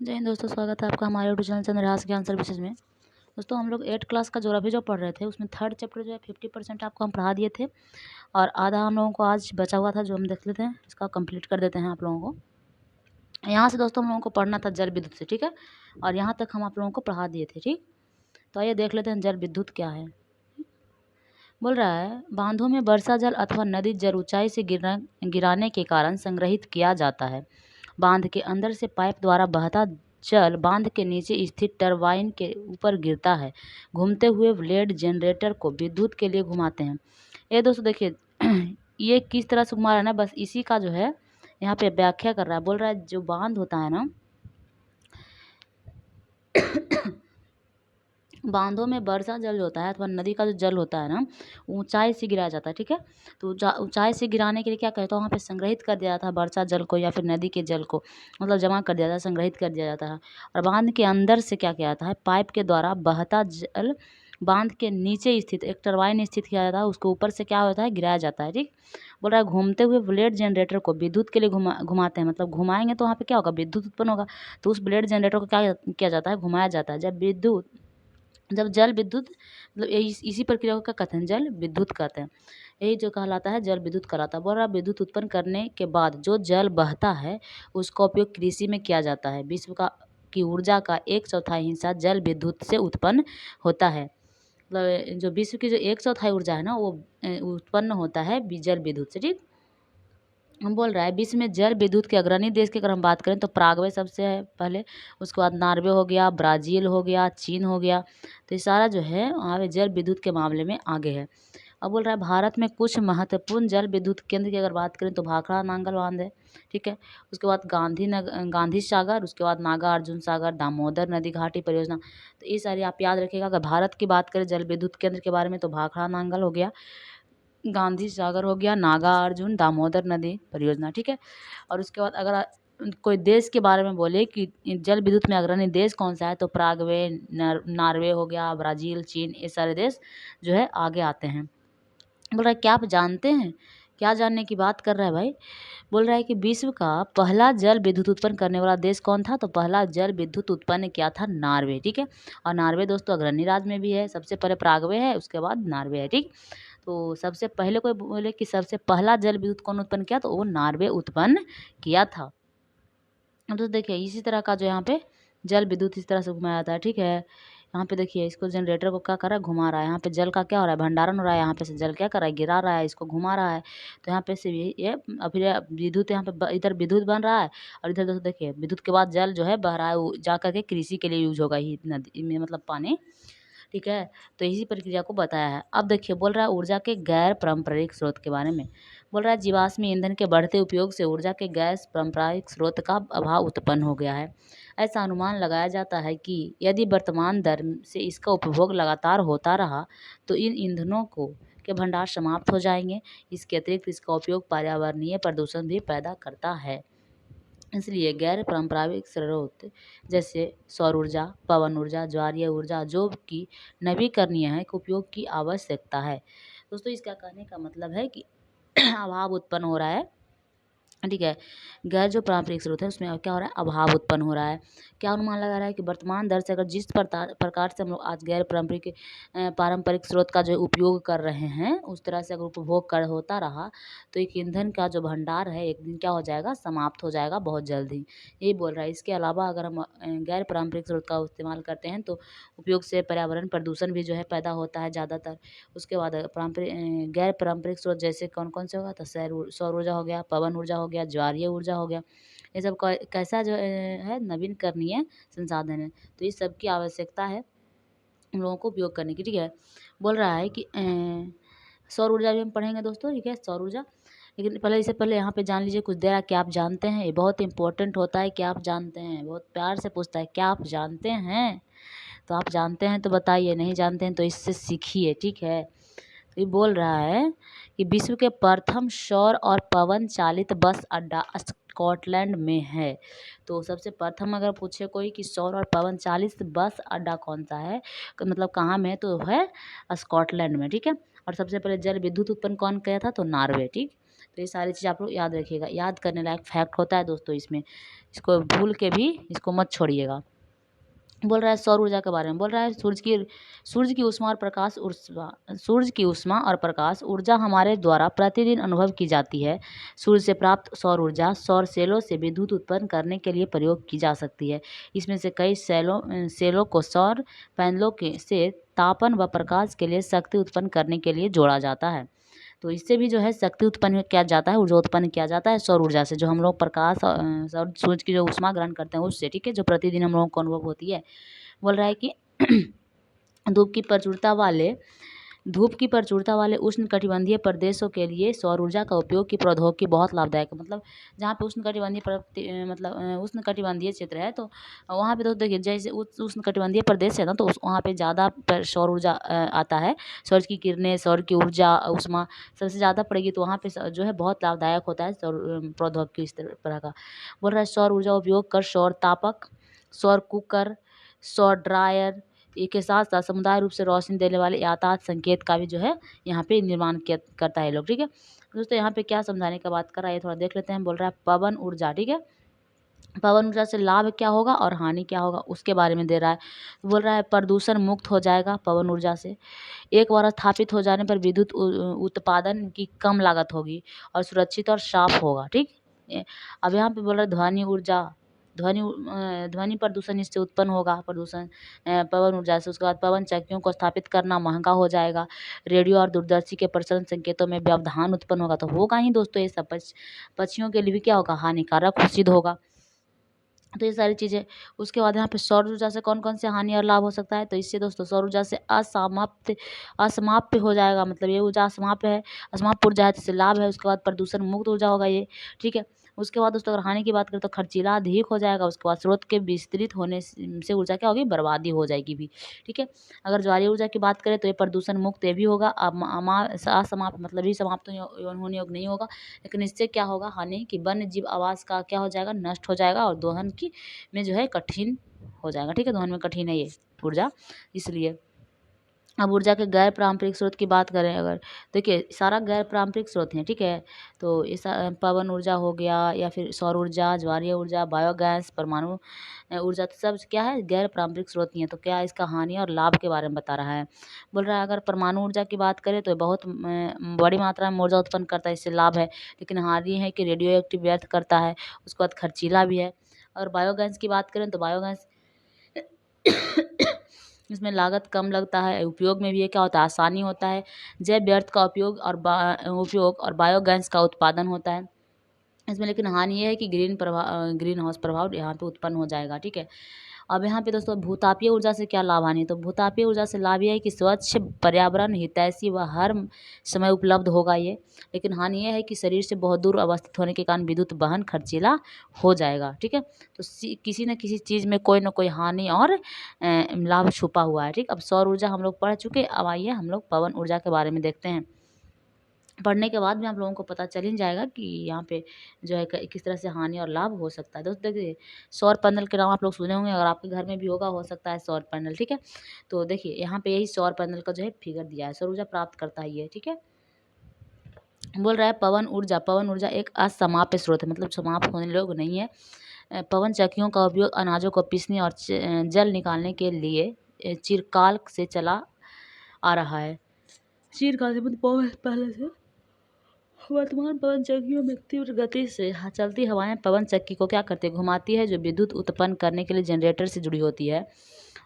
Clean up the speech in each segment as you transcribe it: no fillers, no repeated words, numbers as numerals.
जय हिंद दोस्तों, स्वागत है आपका हमारे यूट्यूब चैनल चंद्रहास के आंसर विशेष में। दोस्तों हम लोग 8 क्लास का ज्योग्राफी जो पढ़ रहे थे उसमें थर्ड चैप्टर जो है 50% आपको हम पढ़ा दिए थे और आधा हम लोगों को आज बचा हुआ था जो हम देख लेते हैं, इसका कंप्लीट कर देते हैं आप लोगों को। यहाँ से दोस्तों हम लोगों को पढ़ना था जल विद्युत से, ठीक है, और यहाँ तक हम आप लोगों को पढ़ा दिए थे, ठीक। तो आइए देख लेते हैं जल विद्युत क्या है। बोल रहा है, बांधों में वर्षा जल अथवा नदी जल ऊंचाई से गिराने के कारण संग्रहित किया जाता है। बांध के अंदर से पाइप द्वारा बहता जल बांध के नीचे स्थित टरबाइन के ऊपर गिरता है। घूमते हुए ब्लेड जनरेटर को विद्युत के लिए घुमाते हैं। ये दोस्तों देखिए ये किस तरह से घुमा रहा है ना, बस इसी का जो है यहाँ पे व्याख्या कर रहा है। बोल रहा है जो बांध होता है ना बांधों में वर्षा जल होता है अथवा नदी का जो जल होता है ना ऊंचाई से गिराया जाता है, ठीक है। तो ऊंचाई से गिराने के लिए क्या कहता है, वहाँ पे संग्रहित कर दिया जाता है वर्षा जल को या फिर नदी के जल को, मतलब जमा कर दिया जाता है, संग्रहित कर दिया जाता है। और बांध के अंदर से क्या किया जाता है, पाइप के द्वारा बहता जल बांध के नीचे स्थित एक टरबाइन स्थित किया जाता है, उसके ऊपर से क्या होता है, गिराया जाता है, ठीक। बोल रहा है घूमते हुए ब्लेड जनरेटर को विद्युत के लिए घुमाते हैं, मतलब घुमाएंगे तो वहाँ पे क्या होगा, विद्युत उत्पन्न होगा। तो उस ब्लेड जनरेटर को क्या किया जाता है, घुमाया जाता है। जब जल विद्युत मतलब इसी प्रक्रिया को क्या कहते हैं, जल विद्युत कहते हैं। यही जो कहलाता है जल विद्युत कहलाता है। बोल रहा विद्युत उत्पन्न करने के बाद जो जल बहता है उसका उपयोग कृषि में किया जाता है। विश्व की ऊर्जा का 1/4 हिस्सा जल विद्युत से उत्पन्न होता है। मतलब जो विश्व की जो 1/4 ऊर्जा है ना वो उत्पन्न होता है जल विद्युत से, ठीक। हम बोल रहा है विश्व में जल विद्युत के अग्रणी देश की अगर हम बात करें तो पराग्वे सबसे है पहले, उसके बाद नॉर्वे हो गया, ब्राज़ील हो गया, चीन हो गया। तो ये सारा जो है वहाँ पे जल विद्युत के मामले में आगे है। अब बोल रहा है भारत में कुछ महत्वपूर्ण जल विद्युत केंद्र की अगर बात करें तो भाखड़ा नांगल बांध है, ठीक है। उसके बाद गांधी सागर, उसके बाद नागार्जुन सागर, दामोदर नदी घाटी परियोजना। तो ये सारी आप याद रखिएगा। अगर भारत की बात करें जल विद्युत केंद्र के बारे में तो भाखड़ा नांगल हो गया, गांधी सागर हो गया, नागार्जुन, दामोदर नदी परियोजना, ठीक है। और उसके बाद अगर कोई देश के बारे में बोले कि जल विद्युत में अग्रणी देश कौन सा है तो पराग्वे, नॉर्वे हो गया, ब्राज़ील, चीन, ये सारे देश जो है आगे आते हैं। बोल रहा है क्या आप जानते हैं, क्या जानने की बात कर रहा है भाई। बोल रहा है कि विश्व का पहला जल विद्युत उत्पन्न करने वाला देश कौन था, तो पहला जल विद्युत उत्पन्न किया था नॉर्वे, ठीक है। और नॉर्वे दोस्तों अग्रणी राज्य में भी है, सबसे पहले पराग्वे है, उसके बाद नॉर्वे है, ठीक। तो सबसे पहले कोई बोले कि सबसे पहला जल विद्युत कौन उत्पन्न किया, तो वो नॉर्वे उत्पन्न किया था। अब तो देखिए इसी तरह का जो यहाँ पे जल विद्युत इस तरह से घुमाया जाता है, ठीक है। यहाँ पे देखिए इसको जनरेटर को क्या कर रहा है, घुमा रहा है। यहाँ पे जल का क्या हो रहा है, भंडारण हो रहा है। यहाँ पे से जल क्या कर रहा है, गिरा रहा है, इसको घुमा रहा है। तो यहाँ पे से ये अभी विद्युत यहाँ पे इधर विद्युत बन रहा है और इधर दोस्तों देखिए विद्युत के बाद जल जो है बह रहा है, वो जा करके कृषि के लिए यूज होगा ही नदी में, मतलब पानी, ठीक है। तो इसी प्रक्रिया को बताया है। अब देखिए बोल रहा है ऊर्जा के गैर पारंपरिक स्रोत के बारे में। बोल रहा है जीवाश्मी ईंधन के बढ़ते उपयोग से ऊर्जा के गैस पारंपरिक स्रोत का अभाव उत्पन्न हो गया है। ऐसा अनुमान लगाया जाता है कि यदि वर्तमान दर से इसका उपभोग लगातार होता रहा तो इन ईंधनों को के भंडार समाप्त हो जाएंगे। इसके अतिरिक्त इसका उपयोग पर्यावरणीय प्रदूषण भी पैदा करता है। इसलिए गैर पारंपरिक स्रोत जैसे सौर ऊर्जा, पवन ऊर्जा, ज्वारीय ऊर्जा जो कि नवीकरणीय है के उपयोग की आवश्यकता है। दोस्तों इसका कहने का मतलब है कि अभाव उत्पन्न हो रहा है, ठीक है। गैर जो पारंपरिक स्रोत है उसमें क्या हो रहा है, अभाव उत्पन्न हो रहा है। क्या अनुमान लगा रहा है कि वर्तमान दर से अगर जिस प्रकार से हम लोग आज गैर पारंपरिक स्रोत का जो उपयोग कर रहे हैं उस तरह से अगर उपभोग कर होता रहा तो एक ईंधन का जो भंडार है एक दिन क्या हो जाएगा, समाप्त हो जाएगा बहुत जल्द ही। यही बोल रहा है। इसके अलावा अगर हम गैर पारंपरिक स्रोत का इस्तेमाल करते हैं तो उपयोग से पर्यावरण प्रदूषण भी जो है पैदा होता है ज़्यादातर। उसके बाद गैर पारंपरिक स्रोत जैसे कौन कौन से होगा, तो सौर ऊर्जा हो गया, पवन ऊर्जा हो गया, ज्वारीय ऊर्जा हो गया। ये सब कैसा जो है नवीकरणीय संसाधन है। तो इस सब की आवश्यकता है हम लोगों को उपयोग करने की, ठीक है। बोल रहा है कि सौर ऊर्जा भी हम पढ़ेंगे दोस्तों, ठीक है, सौर ऊर्जा। लेकिन पहले इससे पहले यहाँ पे जान लीजिए कुछ देर क्या आप जानते हैं। ये बहुत इंपॉर्टेंट होता है, क्या आप जानते हैं, बहुत प्यार से पूछता है क्या आप जानते हैं। तो आप जानते हैं तो बताइए, नहीं जानते हैं तो इससे सीखिए, ठीक है। तो ये बोल रहा है कि विश्व के प्रथम सौर और पवन चालित बस अड्डा स्कॉटलैंड में है। तो सबसे प्रथम अगर पूछे कोई कि सौर और पवन चालित बस अड्डा कौन सा है, मतलब कहाँ में है, तो है स्कॉटलैंड में, ठीक है। और सबसे पहले जल विद्युत उत्पन्न कौन किया था, तो नॉर्वे, ठीक। तो ये सारी चीज़ आप लोग याद रखिएगा, याद करने लायक फैक्ट होता है दोस्तों इसमें, इसको भूल के भी इसको मत छोड़िएगा। बोल रहा है सौर ऊर्जा के बारे में, बोल रहा है सूर्य की ऊष्मा और प्रकाश सूर्य की ऊष्मा और प्रकाश ऊर्जा हमारे द्वारा प्रतिदिन अनुभव की जाती है। सूर्य से प्राप्त सौर ऊर्जा सौर सेलों से विद्युत उत्पन्न करने के लिए प्रयोग की जा सकती है। इसमें से कई सेलों को सौर पैनलों के से तापन व प्रकाश के लिए शक्ति उत्पन्न करने के लिए जोड़ा जाता है। तो इससे भी जो है शक्ति उत्पन्न किया जाता है, ऊर्जा उत्पन्न किया जाता है सौर ऊर्जा से, जो हम लोग प्रकाश सूरज की जो ऊष्मा ग्रहण करते हैं उससे, ठीक है, जो प्रतिदिन हम लोगों को अनुभव होती है। बोल रहा है कि धूप की प्रचुरता वाले उष्णकटिबंधीय प्रदेशों के लिए सौर ऊर्जा का उपयोग की प्रौद्योगिकी बहुत लाभदायक है। मतलब जहाँ पे उष्णकटिबंधीय क्षेत्र है तो वहाँ पे तो देखिए जैसे उष्णकटिबंधीय प्रदेश है ना, तो वहाँ पे ज़्यादा सौर ऊर्जा आता है। सूरज की किरणें, सौर की ऊर्जा ऊष्मा सबसे ज़्यादा पड़ेगी, तो वहाँ पे जो है बहुत लाभदायक होता है सौर प्रौद्योगिकी इस तरह का। बोल रहा है सौर ऊर्जा उपयोग कर सौर तापक, सौर कुकर, सौर ड्रायर के साथ साथ समुदाय रूप से रोशनी देने वाले यातायात संकेत का भी जो है यहाँ पे निर्माण करता है लोग, ठीक है। दोस्तों यहाँ पे क्या समझाने का बात कर रहा है थोड़ा देख लेते हैं। बोल रहा है पवन ऊर्जा, ठीक है, पवन ऊर्जा से लाभ क्या होगा और हानि क्या होगा उसके बारे में दे रहा है। बोल रहा है प्रदूषण मुक्त हो जाएगा पवन ऊर्जा से, एक बार स्थापित हो जाने पर विद्युत उत्पादन की कम लागत होगी और सुरक्षित और साफ होगा, ठीक। अब यहाँ पे बोल रहा है ध्वनि प्रदूषण इससे उत्पन्न होगा, प्रदूषण पवन ऊर्जा से। उसके बाद पवन चक्कियों को स्थापित करना महंगा हो जाएगा, रेडियो और दूरदर्शी के प्रसारण संकेतों में व्यवधान उत्पन्न होगा, तो होगा ही दोस्तों ये सब। पक्षियों के लिए भी क्या होगा, हानिकारक सिद्ध होगा। तो ये सारी चीज़ें। उसके बाद यहाँ पे सौर ऊर्जा से कौन कौन से हानि और लाभ हो सकता है, तो इससे दोस्तों सौर ऊर्जा से असमाप्त हो जाएगा, मतलब ये ऊर्जा समाप्त ऊर्जा है, तो इससे लाभ है। उसके बाद प्रदूषण मुक्त ऊर्जा होगा ये, ठीक है। उसके बाद दोस्तों अगर हानि की बात करें तो खर्चीला अधिक हो जाएगा। उसके बाद स्रोत के विस्तृत होने से ऊर्जा क्या होगी, बर्बादी हो जाएगी भी, ठीक है। अगर ज्वारीय ऊर्जा की बात करें तो ये प्रदूषण मुक्त ये भी होगा, असमाप्त मतलब ही समाप्त होने योग नहीं होगा, लेकिन इससे क्या होगा हानि कि वन्य जीव आवास का क्या हो जाएगा, नष्ट हो जाएगा और दोहन की में जो है कठिन हो जाएगा, ठीक है, दोहन में कठिन है ये ऊर्जा, इसलिए। अब ऊर्जा के गैर पारंपरिक स्रोत की बात करें अगर, देखिए सारा गैर पारंपरिक स्रोत हैं, ठीक है। तो इस पवन ऊर्जा हो गया या फिर सौर ऊर्जा, ज्वारीय ऊर्जा, बायोगैस, परमाणु ऊर्जा, तो सब क्या है, गैर पारंपरिक स्रोत ही है। तो क्या इसका हानि और लाभ के बारे में बता रहा है। बोल रहा है अगर परमाणु ऊर्जा की बात करें तो बहुत बड़ी मात्रा में ऊर्जा उत्पन्न करता है, इससे लाभ है, लेकिन हानि है कि रेडियो एक्टिव व्यर्थ करता है। उसके बाद खर्चीला भी है। और बायोगैस की बात करें तो बायोगैस इसमें लागत कम लगता है, उपयोग में भी ये क्या होता है, आसानी होता है। जैव व्यर्थ का उपयोग और बायोगैस का उत्पादन होता है इसमें, लेकिन हानि ये है कि ग्रीन हाउस प्रभाव यहाँ पे उत्पन्न हो जाएगा, ठीक है। अब यहाँ पे दोस्तों भूतापीय ऊर्जा से क्या लाभ हानि, तो भूतापीय ऊर्जा से लाभ ये है कि स्वच्छ, पर्यावरण हितैषी व हर समय उपलब्ध होगा ये, लेकिन हानि ये है कि शरीर से बहुत दूर अवस्थित होने के कारण विद्युत वहन खर्चीला हो जाएगा, ठीक है। तो किसी न किसी चीज़ में कोई ना कोई हानि और लाभ छुपा हुआ है, ठीक। अब सौर ऊर्जा हम लोग पढ़ चुके, अब आइए हम लोग पवन ऊर्जा के बारे में देखते हैं। पढ़ने के बाद भी आप लोगों को पता चल ही जाएगा कि यहाँ पे जो है किस तरह से हानि और लाभ हो सकता है। दोस्तों देखिए सौर पैनल के नाम आप लोग सुने होंगे, अगर आपके घर में भी होगा हो सकता है सौर पैनल, ठीक है। तो देखिए यहाँ पे यही सौर पैनल का जो है फिगर दिया है, सौर ऊर्जा प्राप्त करता है ये, ठीक है। बोल रहा है पवन ऊर्जा एक असमाप्य स्रोत है, मतलब समाप्त होने लोग नहीं है। पवन चक्कियों का उपयोग अनाजों को पीसने और जल निकालने के लिए चिरकाल से चला आ रहा है। चिरकाल से मतलब पहले से। वर्तमान पवन चक्कियों में तीव्र गति से चलती हवाएं पवन चक्की को क्या करती है, घुमाती है, जो विद्युत उत्पन्न करने के लिए जनरेटर से जुड़ी होती है।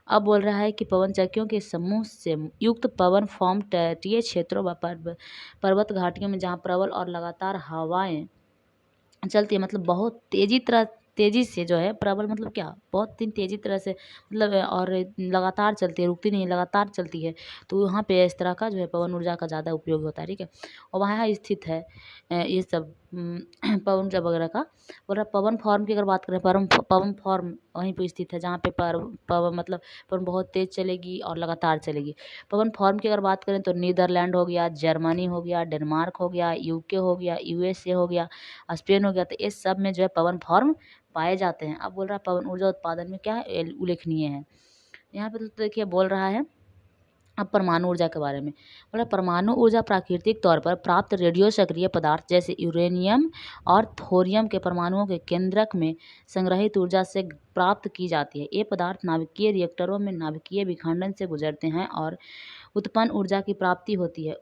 अब बोल रहा है कि पवन चक्कियों के समूह से युक्त पवन फॉर्म तटीय क्षेत्रों व पर्वत घाटियों में जहाँ प्रबल और लगातार हवाएं चलती है, मतलब बहुत तेज़ी से जो है, प्रबल मतलब क्या, बहुत तेज़ी तरह से मतलब और लगातार चलती है, रुकती नहीं है, लगातार चलती है। तो वहाँ पे इस तरह का जो है पवन ऊर्जा का ज़्यादा उपयोग होता है, ठीक है। और वहाँ स्थित है ये सब पवन ऊर्जा वगैरह का। बोल रहा पवन फॉर्म की अगर बात करें, पवन फॉर्म वहीं पे स्थित है जहाँ पे पवन मतलब पवन बहुत तेज़ चलेगी और लगातार चलेगी। पवन फॉर्म की अगर बात करें तो नीदरलैंड हो गया, जर्मनी हो गया, डेनमार्क हो गया, यूके हो गया, यूएसए हो गया, स्पेन हो गया, तो इस सब में जो है पवन फॉर्म पाए जाते हैं। अब बोल रहा है पवन ऊर्जा उत्पादन में क्या है, उल्लेखनीय है। यहाँ पे तो देखिए बोल रहा है अब परमाणु ऊर्जा के बारे में बोला, परमाणु ऊर्जा प्राकृतिक तौर पर प्राप्त रेडियो सक्रिय पदार्थ जैसे यूरेनियम और थोरियम के परमाणुओं के केंद्रक में संग्रहित ऊर्जा से प्राप्त की जाती है। ये पदार्थ नाभिकीय रिएक्टरों में नाभिकीय विखंडन से गुजरते हैं और उत्पन्न ऊर्जा की प्राप्ति होती है।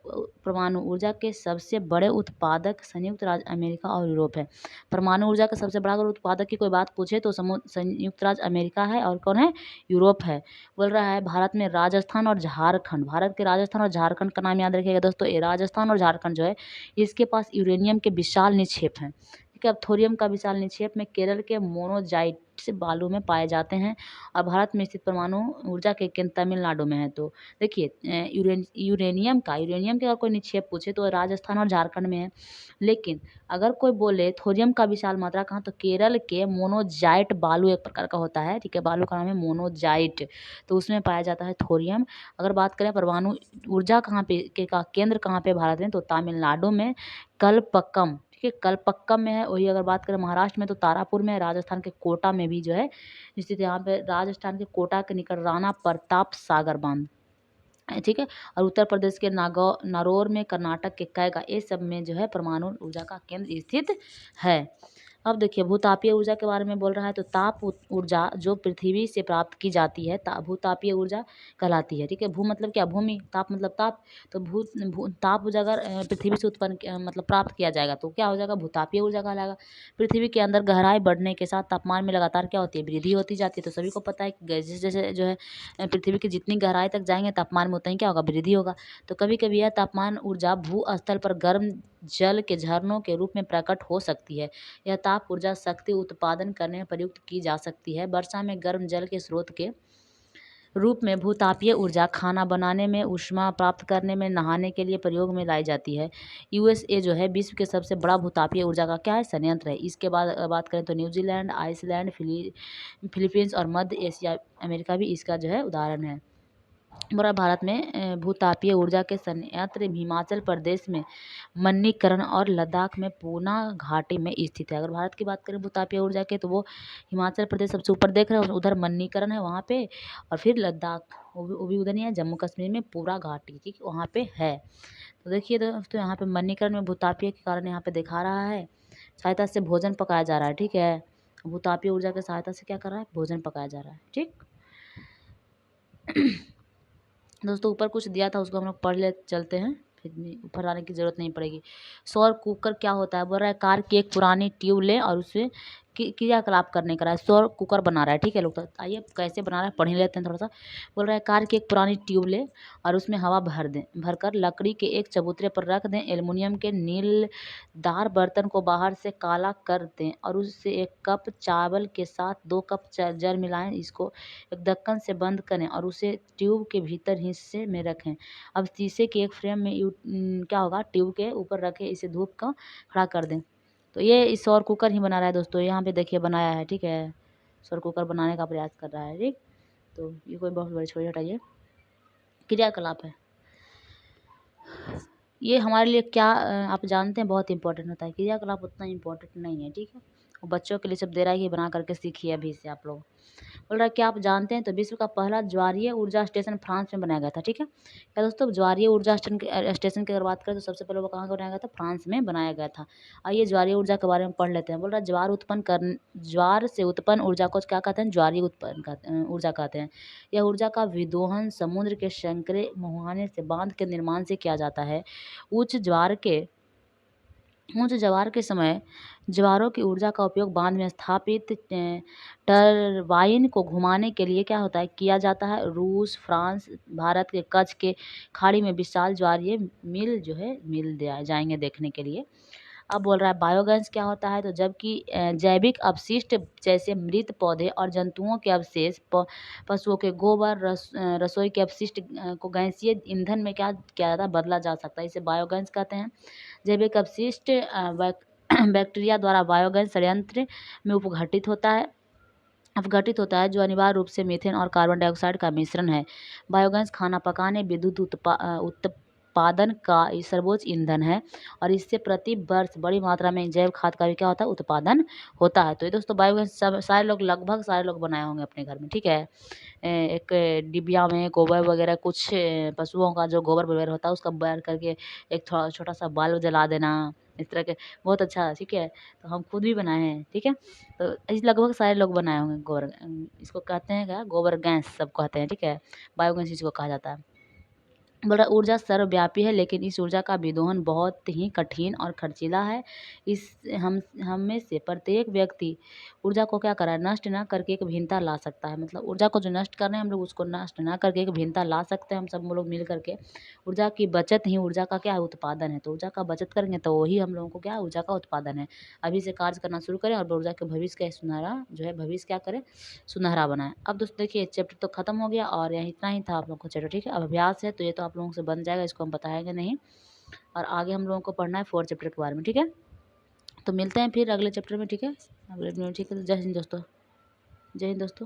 परमाणु ऊर्जा के सबसे बड़े उत्पादक संयुक्त राज्य अमेरिका और यूरोप है। परमाणु ऊर्जा का सबसे बड़ा अगर उत्पादक की कोई बात पूछे तो संयुक्त राज्य अमेरिका है, और कौन है? यूरोप है। बोल रहा है भारत में राजस्थान और झारखंड, भारत के राजस्थान और झारखंड का नाम याद रखिएगा दोस्तों। ये राजस्थान और झारखंड जो है इसके पास यूरेनियम के विशाल निक्षेप हैं। ठीक है, अब थोरियम का विशाल निक्षेप में केरल के मोनोजाइट बालू में पाए जाते हैं, और भारत में स्थित परमाणु ऊर्जा के केंद्र तमिलनाडु में है। तो देखिए यूरेनियम के अगर कोई निक्षेप पूछे तो राजस्थान और झारखंड में है, लेकिन अगर कोई बोले थोरियम का विशाल मात्रा कहाँ, तो केरल के मोनोजाइट बालू एक प्रकार का होता है। ठीक है, बालू का नाम है मोनोजाइट, तो उसमें पाया जाता है थोरियम। अगर बात करें परमाणु ऊर्जा कहाँ पे का केंद्र कहाँ पे भारत में, तो तमिलनाडु में कलपक्कम। ठीक है, कलपक्कम में है। वही अगर बात करें महाराष्ट्र में तो तारापुर में है। राजस्थान के कोटा में भी जो है स्थित, यहाँ पे राजस्थान के कोटा के निकट राणा प्रताप सागर बांध। ठीक है, और उत्तर प्रदेश के नागौर में, कर्नाटक के कैगा, ये सब में जो है परमाणु ऊर्जा का केंद्र स्थित है। अब देखिए भूतापीय ऊर्जा के बारे में बोल रहा है, तो ताप ऊर्जा जो पृथ्वी से प्राप्त की जाती है भूतापीय ऊर्जा कहलाती है। ठीक है, भू मतलब क्या? भूमि, ताप मतलब ताप, तो ताप ऊर्जा अगर पृथ्वी से उत्पन्न मतलब प्राप्त किया जाएगा तो क्या हो जाएगा? भूतापीय ऊर्जा कहलाएगा। पृथ्वी के अंदर गहराई बढ़ने के साथ तापमान में लगातार क्या होती है? वृद्धि होती जाती है। तो सभी को पता है कि जैसे जैसे जो है पृथ्वी की जितनी गहराई तक जाएंगे तापमान में उतना ही क्या होगा? वृद्धि होगा। तो कभी कभी यह तापमान ऊर्जा भू स्थल पर गर्म जल के झरनों के रूप में प्रकट हो सकती है। यह ताप ऊर्जा शक्ति उत्पादन करने में प्रयुक्त की जा सकती है। वर्षा में गर्म जल के स्रोत के रूप में भूतापीय ऊर्जा खाना बनाने में, ऊष्मा प्राप्त करने में, नहाने के लिए प्रयोग में लाई जाती है। यूएसए जो है विश्व के सबसे बड़ा भूतापीय ऊर्जा का क्या है? संयंत्र है। इसके बाद बात करें तो न्यूजीलैंड, आइसलैंड, फिलीपींस और मध्य एशिया अमेरिका भी इसका जो है उदाहरण है। हमारा भारत में भूतापीय ऊर्जा के संयंत्र हिमाचल प्रदेश में मणिकरण और लद्दाख में पूना घाटी में स्थित है। अगर भारत की बात करें भूतापीय ऊर्जा के, तो वो हिमाचल प्रदेश सबसे ऊपर देख रहे हैं, उधर मणिकरण है वहाँ पे, और फिर लद्दाख वो भी उधर नहीं है, जम्मू कश्मीर में पूरा घाटी, ठीक वहाँ पे है। तो देखिए दोस्तों यहाँ पे मणिकरण में भूतापीय के कारण यहाँ पे दिखा रहा है सहायता से भोजन पकाया जा रहा है। ठीक है, भूतापीय ऊर्जा की सहायता से क्या कर रहा है? भोजन पकाया जा रहा है। ठीक दोस्तों ऊपर कुछ दिया था उसको हम लोग पढ़ ले चलते हैं, फिर ऊपर आने की ज़रूरत नहीं पड़ेगी। सौर कुकर क्या होता है? बोल रहा है कार की एक पुरानी ट्यूब लें और उससे क्रियाकलाप करने का रहा है। सौर कुकर बना रहा है। ठीक है लोग, तो आइए कैसे बना रहा है पढ़ ही लेते हैं थोड़ा सा। बोल रहा है कार की एक पुरानी ट्यूब लें और उसमें हवा भरकर लकड़ी के एक चबूतरे पर रख दें। एल्युमिनियम के नीलदार बर्तन को बाहर से काला कर दें और उससे 1 कप चावल के साथ 2 कप जल मिलाएं। इसको एक ढक्कन से बंद करें और उसे ट्यूब के भीतर हिस्से में रखें। अब शीशे के एक फ्रेम में क्या होगा? ट्यूब के ऊपर रखे इसे धूप का खड़ा कर दें। तो ये इस सौर कुकर ही बना रहा है दोस्तों, यहाँ पे देखिए बनाया है। ठीक है, सौर कुकर बनाने का प्रयास कर रहा है। ठीक, तो ये कोई बहुत बड़ी छोटी हटाइए क्रियाकलाप है। ये हमारे लिए क्या आप जानते हैं बहुत इंपॉर्टेंट होता है। क्रियाकलाप उतना इंपॉर्टेंट नहीं है। ठीक है, वो बच्चों के लिए सब दे रहा है कि बना करके सीखिए अभी से आप लोग। बोल रहा है क्या आप जानते हैं तो विश्व का पहला ज्वारीय ऊर्जा स्टेशन फ्रांस में बनाया गया था। ठीक है क्या दोस्तों, ज्वारीय ऊर्जा स्टेशन की अगर बात करें तो सबसे पहले वो कहाँ बनाया गया था? फ्रांस में बनाया गया था। आइए ज्वारीय ऊर्जा के बारे में पढ़ लेते हैं। बोल रहा है ज्वार से उत्पन्न ऊर्जा को क्या कहते हैं? ज्वारीय ऊर्जा कहते हैं। यह ऊर्जा का विदोहन समुद्र के संकरे मुहाने से बांध के निर्माण से किया जाता है। उच्च ज्वार के समय ज्वारों की ऊर्जा का उपयोग बांध में स्थापित टरबाइन को घुमाने के लिए क्या होता है? किया जाता है। रूस, फ्रांस, भारत के कच्छ के खाड़ी में विशाल ज्वारीय मिल जो है मिल जाएंगे देखने के लिए। अब बोल रहा है बायोगैस क्या होता है? तो जबकि जैविक अपशिष्ट जैसे मृत पौधे और जंतुओं के अवशेष, पशुओं के गोबर, रसोई के अपशिष्ट को गैसीय ईंधन में क्या किया जाता है? बदला जा सकता है। इसे बायोगैस कहते हैं। जैविक अपशिष्ट बैक्टीरिया द्वारा बायोगैस संयंत्र में अपघटित होता है जो अनिवार्य रूप से मीथेन और कार्बन डाइऑक्साइड का मिश्रण है। बायोगैस खाना पकाने, विद्युत उत्पादन का सर्वोच्च ईंधन है और इससे प्रति वर्ष बड़ी मात्रा में जैव खाद का भी क्या होता है, उत्पादन होता है। तो ये दोस्तों बायोगैस सब सारे लोग, लगभग सारे लोग बनाए होंगे अपने घर में, ठीक है। एक डिबिया में गोबर वगैरह, कुछ पशुओं का जो गोबर वगैरह होता है उसका बैर करके एक थोड़ा छोटा सा बल्ब जला देना, इस तरह के, बहुत अच्छा, ठीक है। तो हम खुद भी बनाए हैं, ठीक है। तो इस लगभग सारे लोग बनाए होंगे गोबर, इसको कहते हैं क्या, गोबर गैस सब कहते हैं, ठीक है। बायोगैस इसको कहा जाता है। बड़ा ऊर्जा सर्वव्यापी है, लेकिन इस ऊर्जा का विदोहन बहुत ही कठिन और खर्चीला है। इस हम में से प्रत्येक व्यक्ति ऊर्जा को क्या करा है, नष्ट ना करके एक भिन्नता ला सकता है। मतलब ऊर्जा को जो नष्ट कर रहे हैं हम लोग, उसको नष्ट ना करके एक भिन्नता ला सकते हैं हम सब लोग मिल करके। ऊर्जा की बचत ही ऊर्जा का क्या है, उत्पादन है। तो ऊर्जा का बचत करेंगे तो वही हम लोगों को क्या है, ऊर्जा का उत्पादन है। अभी से कार्य करना शुरू करें और ऊर्जा के भविष्य का सुनहरा जो है, भविष्य क्या करें, सुनहरा बनाए। अब दोस्तों देखिए, चैप्टर तो खत्म हो गया और यह इतना ही था आप लोगों को चैप्टर, ठीक है। अब अभ्यास है तो ये तो आप लोगों से बन जाएगा, इसको हम बताएंगे नहीं। और आगे हम लोगों को पढ़ना है 4 चैप्टर के बारे में, ठीक है। तो मिलते हैं फिर अगले चैप्टर में, ठीक है, अगले में, ठीक है। तो जय हिंद दोस्तों, जय हिंद दोस्तों।